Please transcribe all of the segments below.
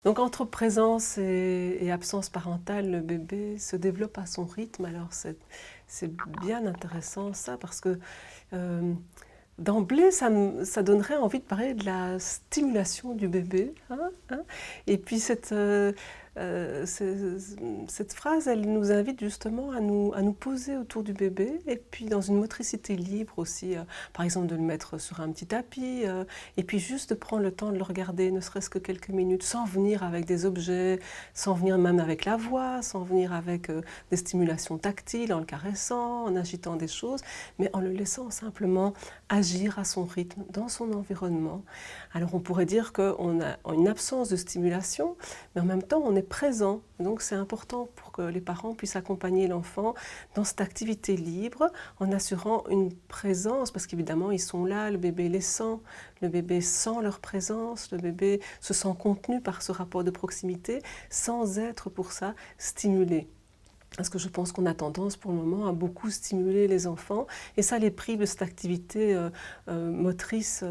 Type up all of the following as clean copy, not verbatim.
Donc entre présence et absence parentale, le bébé se développe à son rythme. Alors c'est bien intéressant ça parce que d'emblée ça donnerait envie de parler de la stimulation du bébé, hein. Et puis cette phrase, elle nous invite justement à nous poser autour du bébé et puis dans une motricité libre aussi, par exemple de le mettre sur un petit tapis et puis juste de prendre le temps de le regarder, ne serait-ce que quelques minutes, sans venir avec des objets, sans venir même avec la voix, sans venir avec des stimulations tactiles, en le caressant, en agitant des choses, mais en le laissant simplement agir à son rythme, dans son environnement. Alors on pourrait dire qu'on a une absence de stimulation, mais en même temps on est présent. Donc c'est important pour que les parents puissent accompagner l'enfant dans cette activité libre en assurant une présence, parce qu'évidemment ils sont là, le bébé les sent, le bébé sent leur présence, le bébé se sent contenu par ce rapport de proximité sans être pour ça stimulé. Parce que je pense qu'on a tendance pour le moment à beaucoup stimuler les enfants et ça les prive de cette activité motrice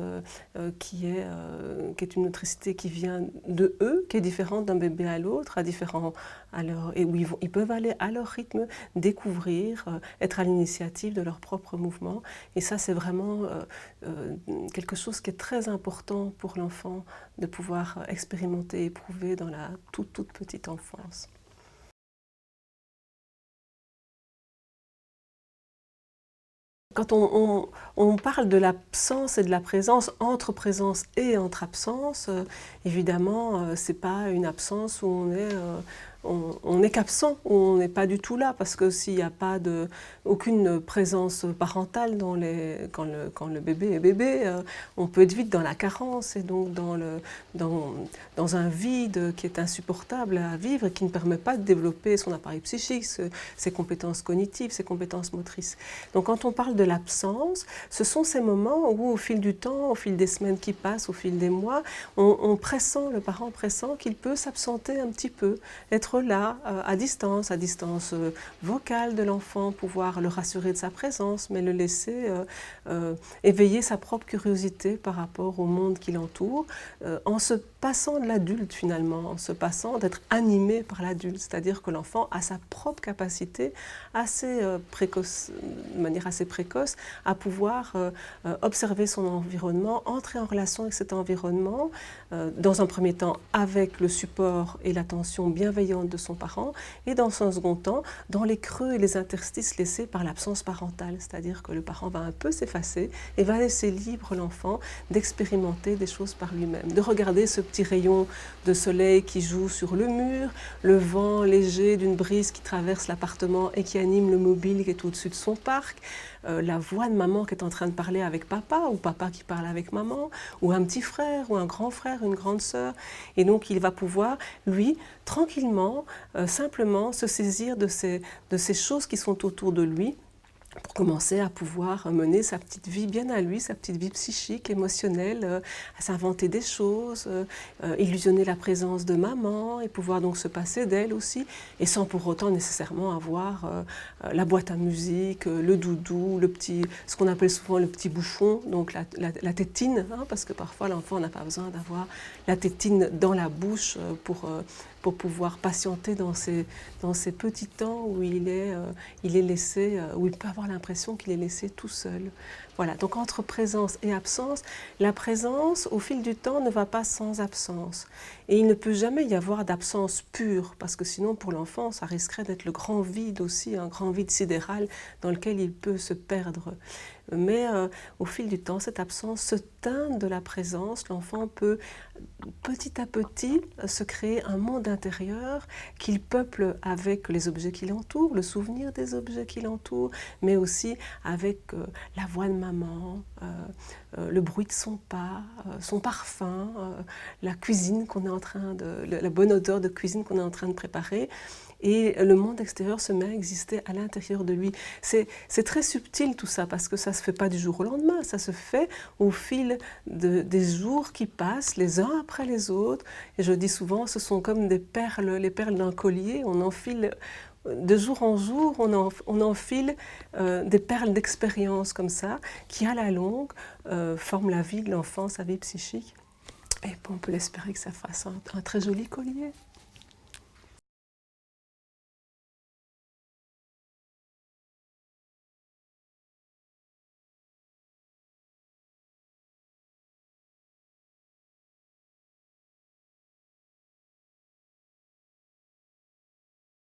qui est une motricité qui vient de eux, qui est différente d'un bébé à l'autre, et où ils peuvent aller à leur rythme, découvrir, être à l'initiative de leur propre mouvement. Et ça c'est vraiment quelque chose qui est très important pour l'enfant de pouvoir expérimenter, éprouver dans la toute petite enfance. Quand on parle de l'absence et de la présence, entre présence et entre absence, évidemment, ce n'est pas une absence où on est qu'absent, où on n'est pas du tout là, parce que s'il n'y a pas aucune présence parentale quand le bébé est bébé, on peut être vite dans la carence et donc dans un vide qui est insupportable à vivre et qui ne permet pas de développer son appareil psychique, ses compétences cognitives, ses compétences motrices. Donc quand on parle de l'absence, ce sont ces moments où au fil du temps, au fil des semaines qui passent, au fil des mois, le parent pressent qu'il peut s'absenter un petit peu, être là à distance vocale de l'enfant, pouvoir le rassurer de sa présence, mais le laisser éveiller sa propre curiosité par rapport au monde qui l'entoure, en se passant de l'adulte finalement, en se passant d'être animé par l'adulte, c'est-à-dire que l'enfant a sa propre capacité assez précoce, de manière assez précoce, à pouvoir observer son environnement, entrer en relation avec cet environnement, dans un premier temps avec le support et l'attention bienveillante de son parent, et dans un second temps dans les creux et les interstices laissés par l'absence parentale, c'est-à-dire que le parent va un peu s'effacer et va laisser libre l'enfant d'expérimenter des choses par lui-même, de regarder ce petit rayon de soleil qui joue sur le mur, le vent léger d'une brise qui traverse l'appartement et qui anime le mobile qui est au-dessus de son parc, la voix de maman qui est en train de parler avec papa, ou papa qui parle avec maman, ou un petit frère, ou un grand frère, une grande sœur. Et donc il va pouvoir, lui, tranquillement, simplement se saisir de ces choses qui sont autour de lui, pour commencer à pouvoir mener sa petite vie bien à lui, sa petite vie psychique, émotionnelle, à s'inventer des choses, illusionner la présence de maman et pouvoir donc se passer d'elle aussi, et sans pour autant nécessairement avoir la boîte à musique, le doudou, ce qu'on appelle souvent le petit bouffon, donc la tétine, hein, parce que parfois l'enfant n'a pas besoin d'avoir la tétine dans la bouche pour pouvoir patienter dans ces petits temps où il est laissé, où il peut avoir l'impression qu'il est laissé tout seul. Voilà, donc entre présence et absence, la présence au fil du temps ne va pas sans absence. Et il ne peut jamais y avoir d'absence pure, parce que sinon pour l'enfant ça risquerait d'être le grand vide aussi, un grand vide sidéral dans lequel il peut se perdre. Mais au fil du temps, cette absence se teinte de la présence. L'enfant peut petit à petit se créer un monde intérieur qu'il peuple avec les objets qui l'entourent, le souvenir des objets qui l'entourent, mais aussi avec la voix de maman, le bruit de son pas, son parfum, la cuisine qu'on est en train la bonne odeur de cuisine qu'on est en train de préparer. Et le monde extérieur se met à exister à l'intérieur de lui. C'est très subtil tout ça, parce que ça ne se fait pas du jour au lendemain, ça se fait au fil des jours qui passent, les uns après les autres. Et je dis souvent, ce sont comme des perles, les perles d'un collier, on enfile de jour en jour, on enfile des perles d'expérience comme ça, qui à la longue forment la vie de l'enfant, sa vie psychique. Et puis on peut l'espérer que ça fasse un très joli collier.